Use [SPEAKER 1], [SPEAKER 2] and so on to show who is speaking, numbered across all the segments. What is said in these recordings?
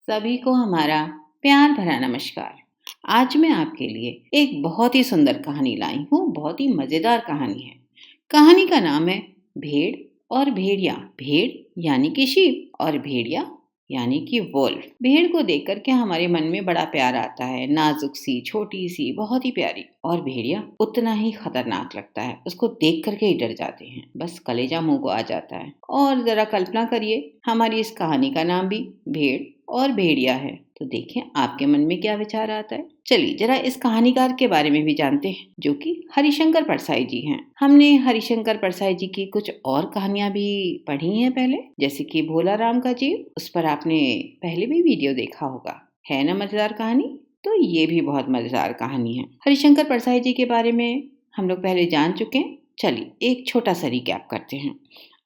[SPEAKER 1] सभी को हमारा प्यार भरा नमस्कार। आज मैं आपके लिए एक बहुत ही सुंदर कहानी लाई हूँ। बहुत ही मजेदार कहानी है। कहानी का नाम है भेड़ और भेड़िया। भेड़ यानी कि शीप और भेड़िया यानी कि वोल्फ। भेड़ को देख करके हमारे मन में बड़ा प्यार आता है। नाजुक सी, छोटी सी, बहुत ही प्यारी। और भेड़िया उतना ही खतरनाक लगता है। उसको देख करके ही डर जाते हैं। बस कलेजा मुंह को आ जाता है। और जरा कल्पना करिए, हमारी इस कहानी का नाम भी भेड़ और भेड़िया है। तो देखें आपके मन में क्या विचार आता है। चलिए जरा इस कहानीकार के बारे में भी जानते हैं, जो कि हरिशंकर परसाई जी हैं। हमने हरिशंकर परसाई जी की कुछ और कहानियां भी पढ़ी हैं पहले, जैसे कि भोला राम का जीव। उस पर आपने पहले भी वीडियो देखा होगा, है ना मजेदार कहानी। तो ये भी बहुत मजेदार कहानी है। हरिशंकर परसाई जी के बारे में हम लोग पहले जान चुके हैं। चलिए एक छोटा सा रिकैप करते हैं।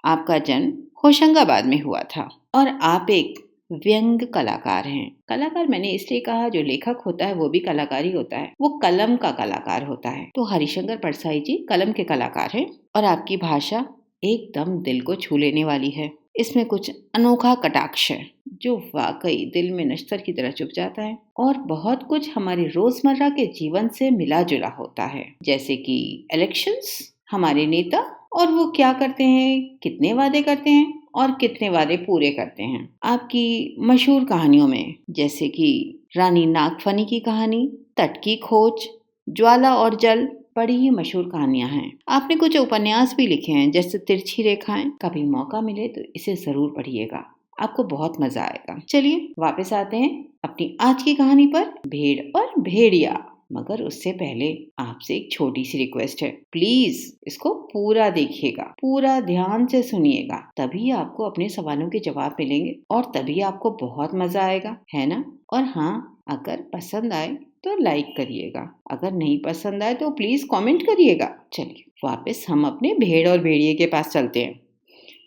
[SPEAKER 1] आपका जन्म होशंगाबाद में हुआ था और आप एक व्यंग कलाकार हैं। कलाकार मैंने इसलिए कहा, जो लेखक होता है वो भी कलाकार ही होता है। वो कलम का कलाकार होता है। तो हरिशंकर परसाई जी कलम के कलाकार हैं। और आपकी भाषा एकदम दिल को छू लेने वाली है। इसमें कुछ अनोखा कटाक्ष है जो वाकई दिल में नश्तर की तरह चुभ जाता है। और बहुत कुछ हमारे रोजमर्रा के जीवन से मिला जुला होता है, जैसे कि इलेक्शंस, हमारे नेता और वो क्या करते हैं, कितने वादे करते हैं और कितने वादे पूरे करते हैं। आपकी मशहूर कहानियों में जैसे कि रानी नागफनी की कहानी, तट की खोज, ज्वाला और जल, बड़ी ही मशहूर कहानियां हैं। आपने कुछ उपन्यास भी लिखे हैं, जैसे तिरछी रेखाएं। कभी मौका मिले तो इसे जरूर पढ़िएगा, आपको बहुत मजा आएगा। चलिए वापस आते हैं अपनी आज की कहानी पर, भेड़ और भेड़िया। मगर उससे पहले आपसे एक छोटी सी रिक्वेस्ट है। प्लीज इसको पूरा देखिएगा, पूरा ध्यान से सुनिएगा, तभी आपको अपने सवालों के जवाब मिलेंगे और तभी आपको बहुत मजा आएगा, है ना। और हाँ, अगर पसंद आए तो लाइक करिएगा, अगर नहीं पसंद आए तो प्लीज कमेंट करिएगा। चलिए वापस हम अपने भेड़ और भेड़िए के पास चलते हैं।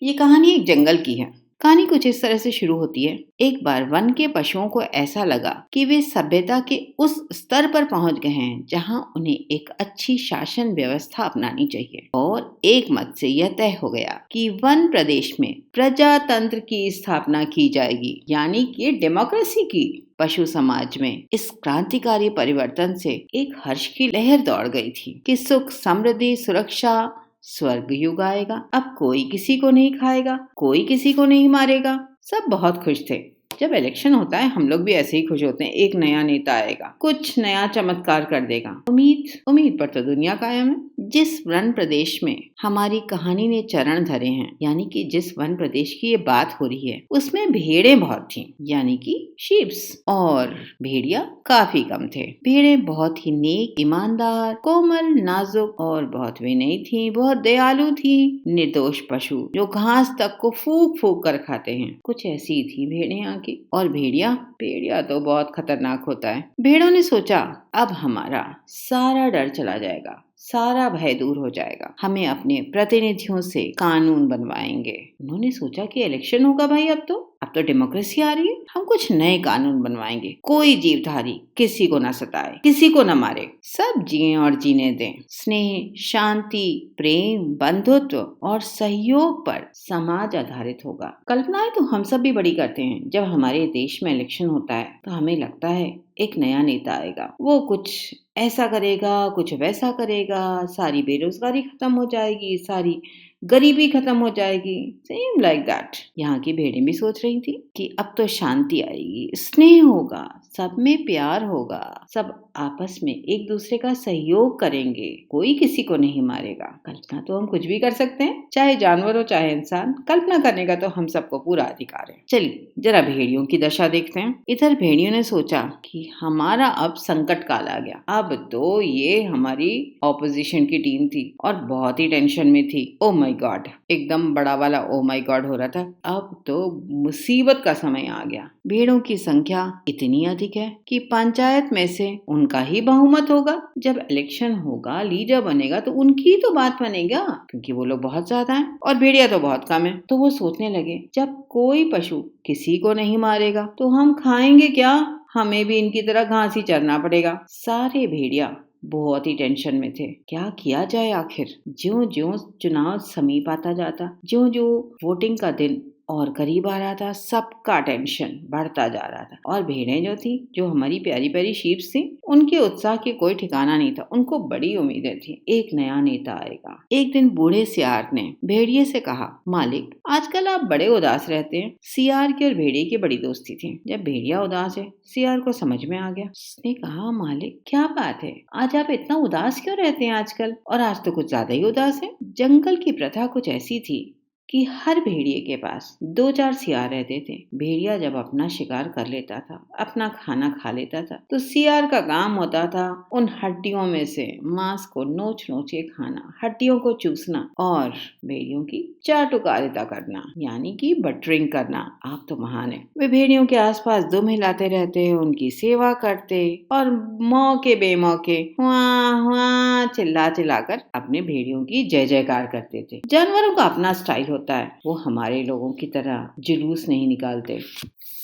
[SPEAKER 1] ये कहानी एक जंगल की है। कहानी कुछ इस तरह से शुरू होती है। एक बार वन के पशुओं को ऐसा लगा कि वे सभ्यता के उस स्तर पर पहुंच गए हैं जहां उन्हें एक अच्छी शासन व्यवस्था अपनानी चाहिए। और एक मत से यह तय हो गया कि वन प्रदेश में प्रजातंत्र की स्थापना की जाएगी, यानी कि डेमोक्रेसी की। पशु समाज में इस क्रांतिकारी परिवर्तन से एक हर्ष की लहर दौड़ गई थी कि सुख, समृद्धि, सुरक्षा, स्वर्ग युग आएगा। अब कोई किसी को नहीं खाएगा, कोई किसी को नहीं मारेगा। सब बहुत खुश थे। जब इलेक्शन होता है हम लोग भी ऐसे ही खुश होते हैं। एक नया नेता आएगा, कुछ नया चमत्कार कर देगा। उम्मीद पर तो दुनिया कायम है। जिस वन प्रदेश में हमारी कहानी ने चरण धरे हैं, यानी कि जिस वन प्रदेश की ये बात हो रही है, उसमें भेड़ें बहुत थीं, यानी कि शीप्स, और भेड़िया काफी कम थे। भेड़ें बहुत ही नेक, ईमानदार, कोमल, नाजुक और बहुत विनयी थीं, बहुत दयालु थीं। निर्दोष पशु जो घास तक को फूक फूक कर खाते हैं, कुछ ऐसी थी भेड़ें यहाँ की। और भेड़िया तो बहुत खतरनाक होता है। भेड़ों ने सोचा, अब हमारा सारा डर चला जाएगा, सारा भय दूर हो जाएगा। हमें अपने प्रतिनिधियों से कानून बनवाएंगे। उन्होंने सोचा कि इलेक्शन होगा भाई, अब तो डेमोक्रेसी आ रही है, हम कुछ नए कानून बनवाएंगे। कोई जीवधारी किसी को न सताए, किसी को न मारे, सब जिए और जीने दें। स्नेह, शांति, प्रेम, बंधुत्व और सहयोग पर समाज आधारित होगा। कल्पनाएं तो हम सब भी बड़ी करते हैं। जब हमारे देश में इलेक्शन होता है तो हमें लगता है एक नया नेता आएगा, वो कुछ ऐसा करेगा, कुछ वैसा करेगा, सारी बेरोजगारी खत्म हो जाएगी, सारी गरीबी खत्म हो जाएगी। सेम लाइक दैट यहाँ की भेड़ें भी सोच रही थी कि अब तो शांति आएगी, स्नेह होगा, सब में प्यार होगा, सब आपस में एक दूसरे का सहयोग करेंगे, कोई किसी को नहीं मारेगा। कल्पना तो हम कुछ भी कर सकते हैं, चाहे जानवर हो चाहे इंसान। कल्पना करने का तो हम सबको पूरा अधिकार है। चलिए जरा भेड़ियों की दशा देखते हैं। इधर भेड़ियों ने सोचा कि हमारा अब संकट काल आ गया। अब तो ये हमारी ऑपोजिशन की टीम थी और बहुत ही टेंशन में थी। ओ माय गॉड, एकदम बड़ा वाला ओ माय गॉड हो रहा था। अब तो मुसीबत का समय आ गया। भेड़ों की संख्या इतनी अधिक है कि पंचायत में से उनका ही बहुमत होगा। जब इलेक्शन होगा, लीडर बनेगा तो उनकी तो बात बनेगा, क्योंकि वो लोग बहुत ज्यादा हैं और भेड़िया तो बहुत कम है। तो वो सोचने लगे, जब कोई पशु किसी को नहीं मारेगा तो हम खाएंगे क्या? हमें भी इनकी तरह घास ही चरना पड़ेगा। सारे भेड़िया बहुत ही टेंशन में थे। क्या किया जाए आखिर? ज्यों ज्यों चुनाव समीप आता जाता, ज्यों ज्यों वोटिंग का दिन और करीब आ रहा था। सबका टेंशन बढ़ता जा रहा था और भेड़ें जो थी, जो हमारी प्यारी प्यारी शीप्स थी, उनके उत्साह की कोई ठिकाना नहीं था। उनको बड़ी उम्मीदें थी, एक नया नेता आएगा। एक दिन बूढ़े सियार ने भेड़िए से कहा, मालिक आजकल आप बड़े उदास रहते हैं। सियार की और भेड़िए की बड़ी दोस्ती थी। जब भेड़िया उदास है, सियार को समझ में आ गया। उसने कहा, मालिक क्या बात है, आज आप इतना उदास क्यों रहते हैं आजकल? और आज तो कुछ ज्यादा ही उदास है। जंगल की प्रथा कुछ ऐसी थी कि हर भेड़िए के पास 2-4 सियार रहते थे। भेड़िया जब अपना शिकार कर लेता था, अपना खाना खा लेता था, तो सियार का काम होता था उन हड्डियों में से मांस को नोच नोच के खाना, हड्डियों को चूसना और भेड़ियों की चाटुकारिता करना, यानी कि बटरिंग करना। आप तो महान है। वे भेड़ियों के आसपास दुम हिलाते रहते, उनकी सेवा करते और मौके बेमौके वाह वाह चिल्ला चिल्लाकर अपने भेड़ियों की जय जयकार करते थे। जानवरों का अपना स्टाइल होता है, वो हमारे लोगों की तरह जुलूस नहीं निकालते।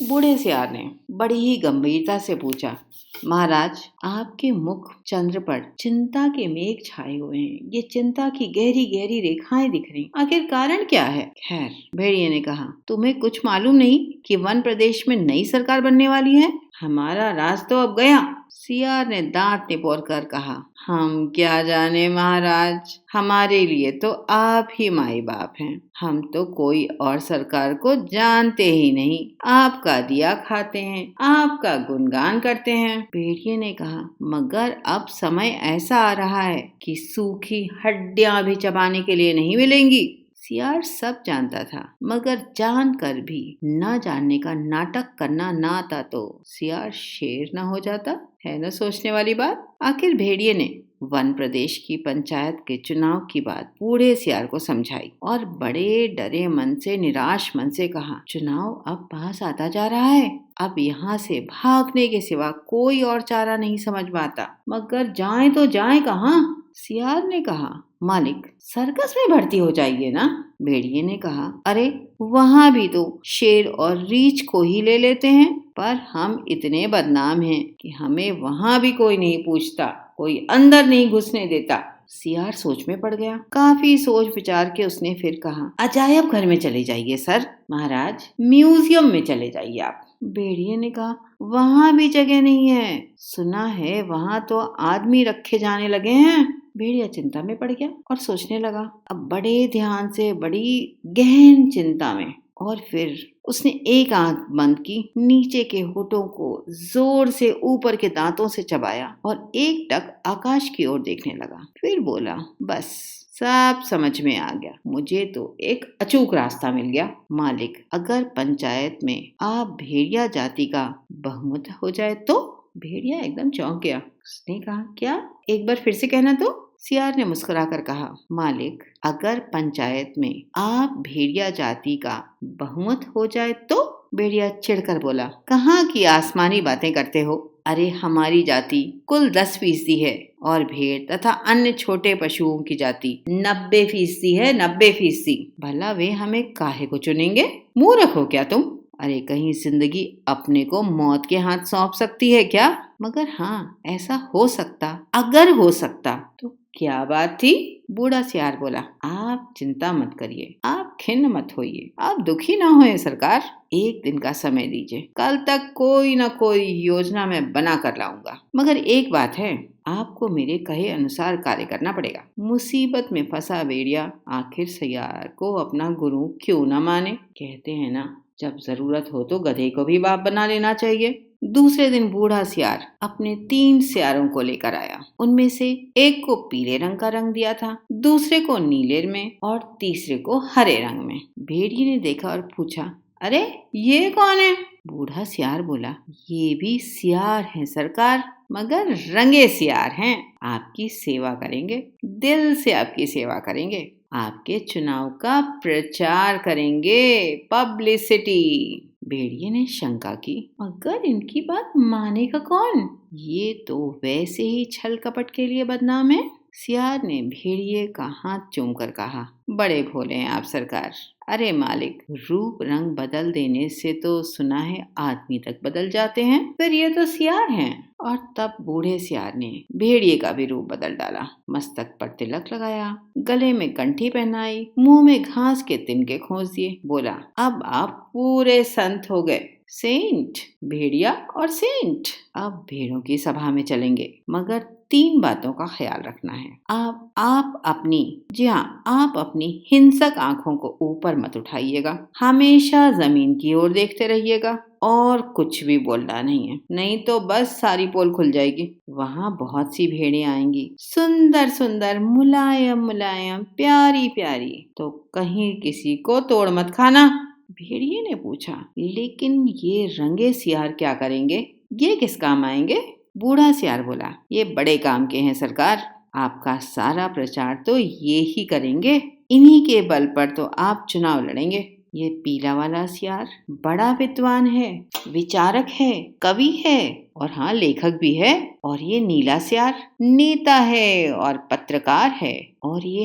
[SPEAKER 1] बूढ़े सियार ने बड़ी ही गंभीरता से पूछा, महाराज आपके मुख चंद्र पर चिंता के मेघ छाए हुए हैं। ये चिंता की गहरी गहरी रेखाएं दिख रही, आखिर कारण क्या है? खैर, भेड़िए ने कहा, तुम्हें कुछ मालूम नहीं कि वन प्रदेश में नई सरकार बनने वाली है? हमारा राज तो अब गया। सियार ने दांत निपोर कर कहा, हम क्या जाने महाराज, हमारे लिए तो आप ही माई बाप हैं। हम तो कोई और सरकार को जानते ही नहीं। आपका दिया खाते हैं, आपका गुणगान करते हैं। भेड़िए ने कहा, मगर अब समय ऐसा आ रहा है कि सूखी हड्डियां भी चबाने के लिए नहीं मिलेंगी। सियार सब जानता था, मगर जानकर भी न जानने का नाटक करना ना आता तो सियार शेर न हो जाता। है न सोचने वाली बात। आखिर भेड़िए ने वन प्रदेश की पंचायत के चुनाव की बात बूढ़े सियार को समझाई और बड़े डरे मन से, निराश मन से कहा, चुनाव अब पास आता जा रहा है। अब यहाँ से भागने के सिवा कोई और चारा नहीं समझ में आता, मगर जाएं तो जाएं कहाँ? सियार ने कहा, मालिक सर्कस में भर्ती हो जाइए ना। भेड़िए ने कहा, अरे वहाँ भी तो शेर और रीछ को ही ले लेते हैं, पर हम इतने बदनाम हैं कि हमें वहाँ भी कोई नहीं पूछता, कोई अंदर नहीं घुसने देता। सियार सोच में पड़ गया। काफी सोच विचार के उसने फिर कहा, अजायब घर में चले जाइए सर। महाराज म्यूजियम में चले जाइए आप। भेड़िए ने कहा, वहाँ भी जगह नहीं है। सुना है वहाँ तो आदमी रखे जाने लगे हैं। भेड़िया चिंता में पड़ गया और सोचने लगा। अब बड़े ध्यान से, बड़ी गहन चिंता में, और फिर उसने एक आंख बंद की, नीचे के होठों को जोर से ऊपर के दांतों से चबाया और एक टक आकाश की ओर देखने लगा। फिर बोला, बस सब समझ में आ गया। मुझे तो एक अचूक रास्ता मिल गया। मालिक, अगर पंचायत में आप भेड़िया जाति का बहुमत हो जाए तो? भेड़िया एकदम चौंक गया। उसने कहा, क्या? एक बार फिर से कहना तो। सियार ने मुस्कुराकर कहा, मालिक, अगर पंचायत में आप भेड़िया जाति का बहुमत हो जाए तो? भेड़िया चिढ़कर बोला, कहाँ की आसमानी बातें करते हो? अरे हमारी जाति कुल 10% है और भेड़ तथा अन्य छोटे पशुओं की जाति 90% है। 90%। भला वे हमें काहे को चुनेंगे? मुंह रखो क्या तुम? अरे कहीं जिंदगी अपने को मौत के हाथ सौंप सकती है क्या? मगर हाँ, ऐसा हो सकता। अगर हो सकता तो क्या बात थी? बूढ़ा सियार बोला, आप चिंता मत करिए, आप खिन्न मत होइए, आप दुखी ना होए सरकार। एक दिन का समय दीजिए, कल तक कोई न कोई योजना मैं बना कर लाऊंगा। मगर एक बात है, आपको मेरे कहे अनुसार कार्य करना पड़ेगा। मुसीबत में फंसा भेड़िया आखिर सियार को अपना गुरु क्यों न माने। कहते हैं ना, जब जरूरत हो तो गधे को भी बाप बना लेना चाहिए। दूसरे दिन बूढ़ा सियार अपने 3 सियारों को लेकर आया। उनमें से एक को पीले रंग का रंग दिया था, दूसरे को नीले में और तीसरे को हरे रंग में। भेड़िए ने देखा और पूछा, अरे ये कौन है? बूढ़ा सियार बोला, ये भी सियार हैं सरकार, मगर रंगे सियार हैं। आपकी सेवा करेंगे, दिल से आपकी सेवा करेंगे, आपके चुनाव का प्रचार करेंगे, पब्लिसिटी। भेड़िए ने शंका की, मगर इनकी बात मानेगा कौन? ये तो वैसे ही छल कपट के लिए बदनाम है। सियार ने भेड़िए का हाथ चूमकर कहा, बड़े भोले हैं आप सरकार, अरे मालिक, रूप रंग बदल देने से तो सुना है आदमी तक बदल जाते हैं, फिर ये तो सियार हैं। और तब बूढ़े सियार ने भेड़िए का भी रूप बदल डाला। मस्तक पर तिलक लगाया, गले में कंठी पहनाई, मुंह में घास के तिनके खोस दिए। बोला, अब आप पूरे संत हो गए। सेंट, भेड़िया और सेंट। अब भेड़ों की सभा में चलेंगे, मगर 3 बातों का ख्याल रखना है। आप अपनी, जी हाँ, आप अपनी हिंसक आंखों को ऊपर मत उठाइएगा। हमेशा जमीन की ओर देखते रहिएगा और कुछ भी बोलना नहीं है, नहीं तो बस सारी पोल खुल जाएगी। वहाँ बहुत सी भेड़ें आएंगी, सुंदर सुंदर, मुलायम मुलायम, प्यारी प्यारी। तो कहीं किसी को तोड़ मत खाना। भेड़िए ने पूछा, लेकिन ये रंगे सियार क्या करेंगे? ये किस काम आएंगे? बूढ़ा सियार बोला, ये बड़े काम के हैं सरकार। आपका सारा प्रचार तो ये ही करेंगे। इन्हीं के बल पर तो आप चुनाव लड़ेंगे। ये पीला वाला सियार बड़ा विद्वान है, विचारक है, कवि है और हाँ, लेखक भी है। और ये नीला सियार नेता है और पत्रकार है। और ये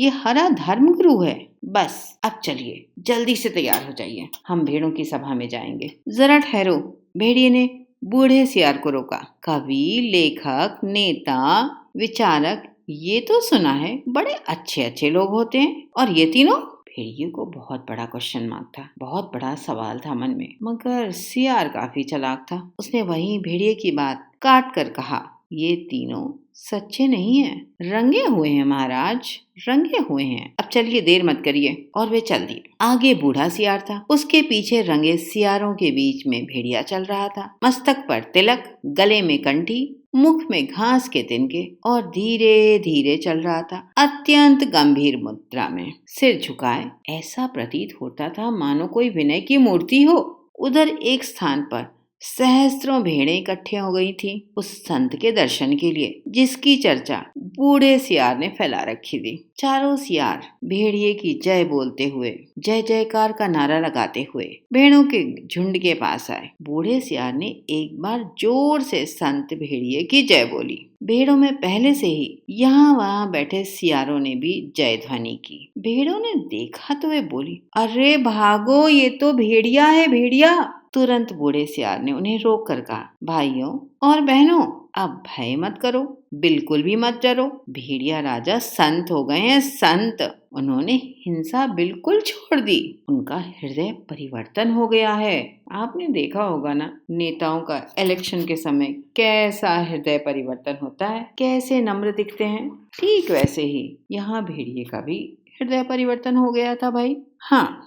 [SPEAKER 1] हरा धर्मगुरु है। बस अब चलिए, जल्दी से तैयार हो जाइए, हम भेड़ों की सभा में जाएंगे। जरा ठहरो, भेड़िए ने बूढ़े सियार को रोका। कवि, लेखक, नेता, विचारक, ये तो सुना है बड़े अच्छे अच्छे लोग होते हैं, और ये तीनों? भेड़िए को बहुत बड़ा क्वेश्चन मार्क था, बहुत बड़ा सवाल था मन में। मगर सियार काफी चालाक था। उसने वही भेड़िए की बात काट कर कहा, ये तीनों सच्चे नहीं हैं, रंगे हुए हैं महाराज, रंगे हुए हैं। अब चलिए, देर मत करिए। और वे चल दिए। आगे बूढ़ा सियार था, उसके पीछे रंगे सियारों के बीच में भेड़िया चल रहा था। मस्तक पर तिलक, गले में कंठी, मुख में घास के तिनके, और धीरे धीरे चल रहा था, अत्यंत गंभीर मुद्रा में, सिर झुकाए। ऐसा प्रतीत होता था मानो कोई विनय की मूर्ति हो। उधर एक स्थान पर सहस्त्रों भेड़ें इकट्ठे हो गई थी उस संत के दर्शन के लिए, जिसकी चर्चा बूढ़े सियार ने फैला रखी थी। चारों सियार भेड़िए की जय बोलते हुए, जय जयकार का नारा लगाते हुए भेड़ों के झुंड के पास आए। बूढ़े सियार ने एक बार जोर से संत भेड़िए की जय बोली। भेड़ों में पहले से ही यहाँ वहाँ बैठे सियारों ने भी जय ध्वनि की। भेड़ों ने देखा तो वे बोली, अरे भागो, ये तो भेड़िया है, भेड़िया। तुरंत बूढ़े सियार ने उन्हें रोक कर कहा, भाइयों और बहनों, अब भय मत करो, बिल्कुल भी मत डरो। भेड़िया राजा संत हो गए हैं, संत। उन्होंने हिंसा बिल्कुल छोड़ दी, उनका हृदय परिवर्तन हो गया है। आपने देखा होगा ना, नेताओं का इलेक्शन के समय कैसा हृदय परिवर्तन होता है, कैसे नम्र दिखते हैं। ठीक वैसे ही यहाँ भेड़िए का भी हृदय परिवर्तन हो गया था भाई। हाँ,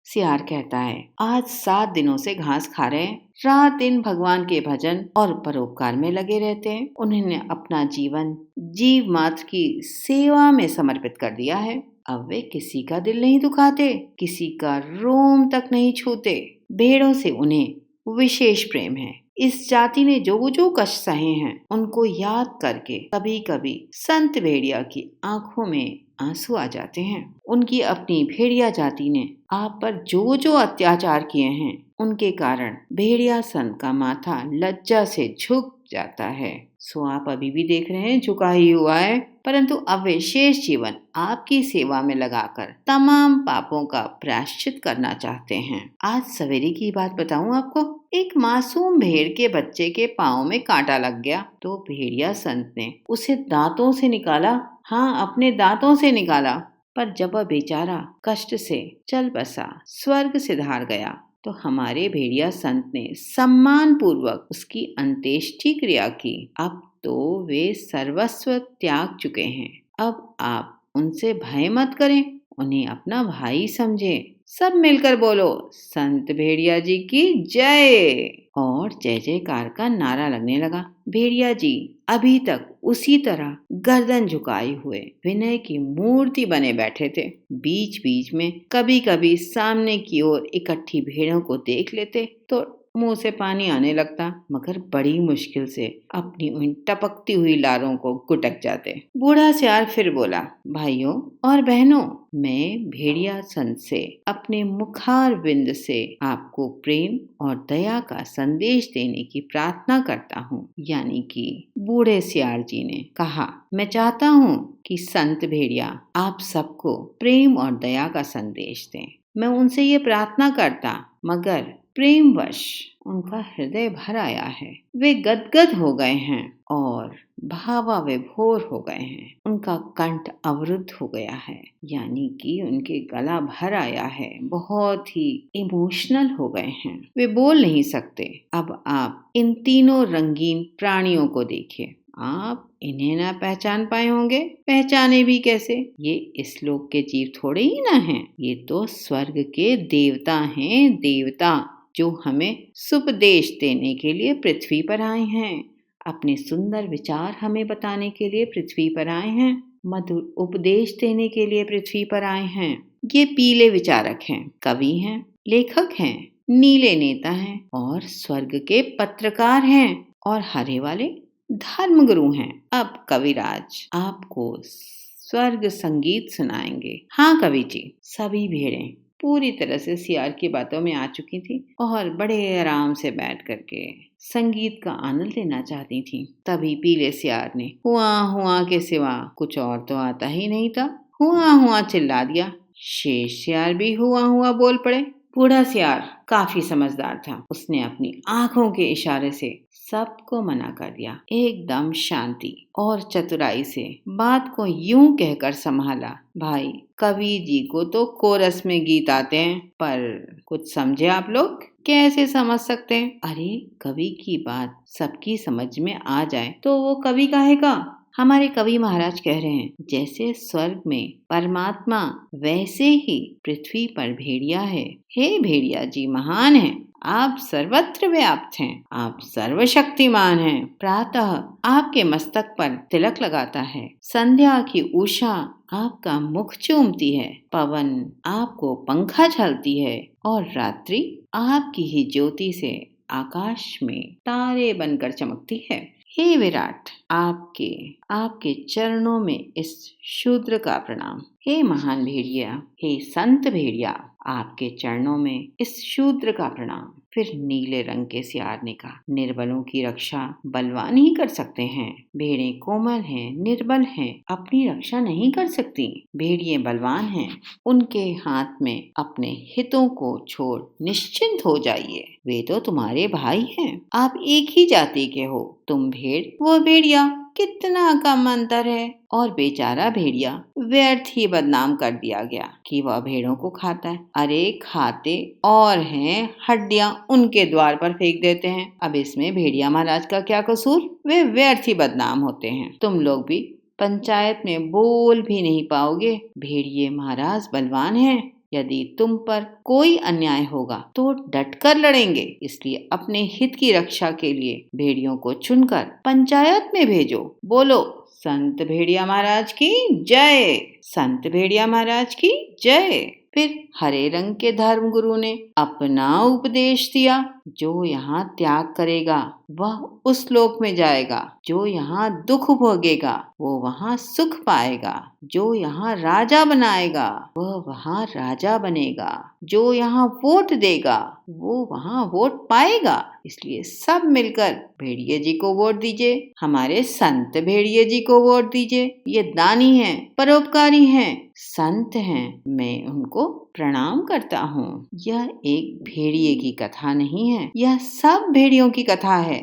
[SPEAKER 1] सियार कहता है, आज 7 दिनों से घास खा रहे हैं, रात दिन भगवान के भजन और परोपकार में लगे रहते हैं। उन्होंने अपना जीवन जीव मात्र की सेवा में समर्पित कर दिया है। अब वे किसी का दिल नहीं दुखाते, किसी का रोम तक नहीं छूते। भेड़ों से उन्हें विशेष प्रेम है। इस जाति ने जो जो कष्ट सहे हैं, उनको याद करके कभी कभी संत भेड़िया की आंखों में आंसू आ जाते हैं। उनकी अपनी भेड़िया जाति ने आप पर जो जो अत्याचार किए हैं, उनके कारण भेड़िया संत का माथा लज्जा से झुक जाता है। सो आप अभी भी देख रहे हैं, झुका ही हुआ है। परंतु अब वे शेष जीवन आपकी सेवा में लगाकर तमाम पापों का प्रायश्चित करना चाहते हैं। आज सवेरे की बात बताऊं आपको। एक मासूम भेड़ के बच्चे के पाँव में कांटा लग गया, तो भेड़िया संत ने उसे दांतों से निकाला। हाँ, अपने दांतों से निकाला। पर जब वह बेचारा कष्ट से चल बसा, स्वर्ग सिधार गया, तो हमारे भेड़िया संत ने सम्मान पूर्वक उसकी अंत्येष्टि क्रिया की। अब तो वे सर्वस्व त्याग चुके हैं। अब आप उनसे भय मत करें, उन्हें अपना भाई समझें। सब मिलकर बोलो, संत भेड़िया जी की जय। और जय जयकार का नारा लगने लगा। भेड़िया जी अभी तक उसी तरह गर्दन झुकाए हुए विनय की मूर्ति बने बैठे थे। बीच बीच में कभी कभी सामने की ओर इकट्ठी भेड़ों को देख लेते तो मुंह से पानी आने लगता, मगर बड़ी मुश्किल से अपनी उन टपकती हुई लारों को गुटक जाते। बूढ़ा सियार फिर बोला, भाइयों और बहनों, मैं भेड़िया संत से अपने मुखार बिंद से आपको प्रेम और दया का संदेश देने की प्रार्थना करता हूँ। यानी कि बूढ़े सियार जी ने कहा, मैं चाहता हूँ कि संत भेड़िया आप सबको प्रेम और दया का संदेश दें। मैं उनसे ये प्रार्थना करता, मगर प्रेमवश उनका हृदय भर आया है। वे गदगद हो गए हैं और भावाविभोर हो गए हैं। उनका कंठ अवरुद्ध हो गया है, यानी कि उनके गला भर आया है। बहुत ही इमोशनल हो गए हैं। वे बोल नहीं सकते। अब आप इन तीनों रंगीन प्राणियों को देखिए। आप इन्हें ना पहचान पाए होंगे। पहचाने भी कैसे? ये इस लोक के जीव थोड़े ही ना हैं। ये तो स्वर्ग के देवता हैं, देवता जो हमें सुपदेश देने के लिए पृथ्वी पर आए हैं। अपने सुंदर विचार हमें बताने के लिए पृथ्वी पर आए हैं। मधुर उपदेश देने के लिए पृथ्वी पर आए हैं। ये पीले विचारक हैं, कवि हैं, लेखक हैं, नीले नेता हैं और स्वर्ग के पत्रकार हैं, और हरे वाले धर्मगुरु हैं। अब कविराज आपको स्वर्ग संगीत सुनाएंगे। हाँ कवि जी। सभी भेड़ें पूरी तरह से सियार की बातों में आ चुकी थी और बड़े आराम से बैठ करके संगीत का आनंद लेना चाहती थी। तभी पीले सियार ने हुआ हुआ के सिवा कुछ और तो आता ही नहीं था, हुआ हुआ चिल्ला दिया। शेष सियार भी हुआ हुआ बोल पड़े। बूढ़ा सियार काफी समझदार था। उसने अपनी आंखों के इशारे से सबको मना कर दिया। एकदम शांति और चतुराई से बात को यूं कहकर संभाला, भाई कवि जी को तो कोरस में गीत आते हैं, पर कुछ समझे आप लोग? कैसे समझ सकते हैं? अरे कवि की बात सबकी समझ में आ जाए तो वो कवि काहे का? हमारे कवि महाराज कह रहे हैं, जैसे स्वर्ग में परमात्मा वैसे ही पृथ्वी पर भेड़िया है। हे भेड़िया जी महान हैं, आप सर्वत्र व्याप्त हैं, आप सर्वशक्तिमान हैं। प्रातः आपके मस्तक पर तिलक लगाता है, संध्या की उषा आपका मुख चूमती है, पवन आपको पंखा झलती है और रात्रि आपकी ही ज्योति से आकाश में तारे बनकर चमकती है। हे विराट, आपके चरणों में इस शूद्र का प्रणाम। हे महान भेड़िया, हे संत भेड़िया, आपके चरणों में इस शूद्र का प्रणाम। फिर नीले रंग के सियार ने कहा, निर्बलों की रक्षा बलवान ही कर सकते हैं। भेड़ें कोमल हैं, निर्बल हैं, अपनी रक्षा नहीं कर सकती। भेड़िए बलवान हैं, उनके हाथ में अपने हितों को छोड़ निश्चिंत हो जाइए। वे तो तुम्हारे भाई हैं, आप एक ही जाति के हो। तुम भेड़, वो भेड़िया, कितना कम अंतर है। और बेचारा भेड़िया व्यर्थ ही बदनाम कर दिया गया कि वह भेड़ों को खाता है। अरे खाते और हैं, हड्डियां उनके द्वार पर फेंक देते हैं। अब इसमें भेड़िया महाराज का क्या कसूर? वे व्यर्थ ही बदनाम होते हैं। तुम लोग भी पंचायत में बोल भी नहीं पाओगे। भेड़िए महाराज बलवान हैं, यदि तुम पर कोई अन्याय होगा तो डटकर लड़ेंगे। इसलिए अपने हित की रक्षा के लिए भेड़ियों को चुनकर पंचायत में भेजो। बोलो संत भेड़िया महाराज की जय, संत भेड़िया महाराज की जय। फिर हरे रंग के धर्मगुरु ने अपना उपदेश दिया, जो यहाँ त्याग करेगा वह उस लोक में जाएगा, जो यहाँ दुख भोगेगा वो वहाँ सुख पाएगा, जो यहाँ राजा बनाएगा वह वहाँ राजा बनेगा, जो यहाँ वोट देगा वो वहाँ वोट पाएगा। इसलिए सब मिलकर भेड़िए जी को वोट दीजिए, हमारे संत भेड़िए जी को वोट दीजिए। ये दानी हैं, परोपकारी हैं, संत हैं, मैं उनको प्रणाम करता हूँ। यह एक भेड़िए की कथा नहीं है, यह सब भेड़ियों की कथा है।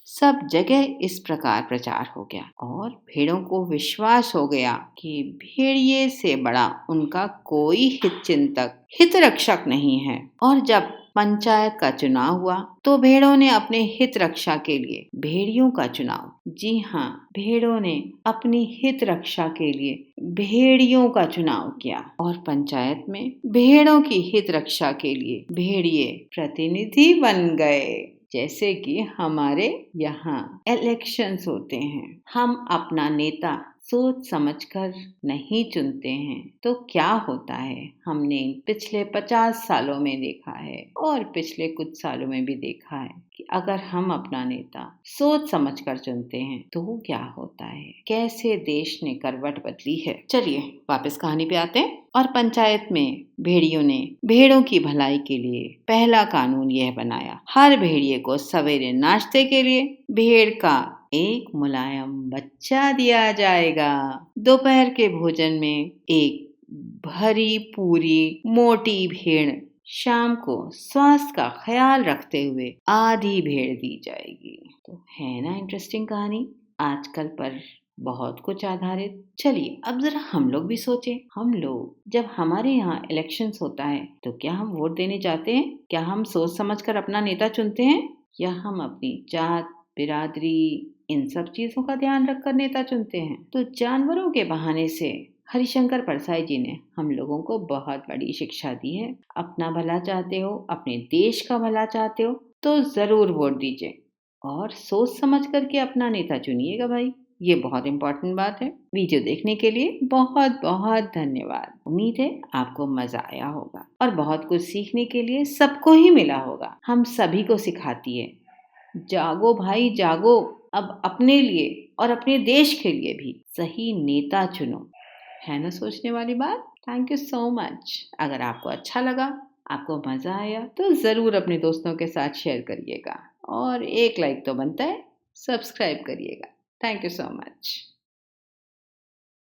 [SPEAKER 1] सब जगह इस प्रकार प्रचार हो गया और भेड़ों को विश्वास हो गया कि भेड़िए से बड़ा उनका कोई हित चिंतक, हित रक्षक नहीं है। और जब पंचायत का चुनाव हुआ तो भेड़ों ने अपने हित रक्षा के लिए भेड़ियों का चुनाव, जी हाँ, भेड़ों ने अपनी हित रक्षा के लिए भेड़ियों का चुनाव किया और पंचायत में भेड़ों की हित रक्षा के लिए भेड़िए प्रतिनिधि बन गए। जैसे कि हमारे यहाँ इलेक्शंस होते हैं, हम अपना नेता सोच समझकर नहीं चुनते हैं तो क्या होता है, हमने पिछले 50 सालों में देखा है और पिछले कुछ सालों में भी देखा है कि अगर हम अपना नेता सोच समझकर चुनते हैं तो क्या होता है, कैसे देश ने करवट बदली है। चलिए वापस कहानी पे आते हैं। और पंचायत में भेड़ियों ने भेड़ों की भलाई के लिए पहला कानून यह बनाया, हर भेड़िए को सवेरे नाश्ते के लिए भेड़ का एक मुलायम बच्चा दिया जाएगा। दोपहर के भोजन में एक भरी पूरी मोटी भेड़, शाम को स्वास्थ्य का ख्याल रखते हुए आधी भेड़ दी जाएगी। तो है ना इंटरेस्टिंग कहानी, आजकल पर बहुत कुछ आधारित। चलिए अब जरा हम लोग भी सोचें, हम लोग जब हमारे यहाँ इलेक्शंस होता है तो क्या हम वोट देने जाते हैं? क्या हम सोच समझकर अपना नेता चुनते हैं या हम अपनी जात, बिरादरी, इन सब चीजों का ध्यान रखकर नेता चुनते हैं? तो जानवरों के बहाने से हरिशंकर परसाई जी ने हम लोगों को बहुत बड़ी शिक्षा दी है। अपना भला चाहते हो, अपने देश का भला चाहते हो तो जरूर वोट दीजिए और सोच समझ करके अपना नेता चुनिएगा भाई। ये बहुत इंपॉर्टेंट बात है। वीडियो देखने के लिए बहुत बहुत धन्यवाद। उम्मीद है आपको मजा आया होगा और बहुत कुछ सीखने के लिए सबको ही मिला होगा। हम सभी को सिखाती है, जागो भाई जागो, अब अपने लिए और अपने देश के लिए भी सही नेता चुनो। है ना सोचने वाली बात। Thank you so much. अगर आपको अच्छा लगा, आपको मजा आया तो जरूर अपने दोस्तों के साथ शेयर करिएगा और एक लाइक तो बनता है, सब्सक्राइब करिएगा। Thank you so much.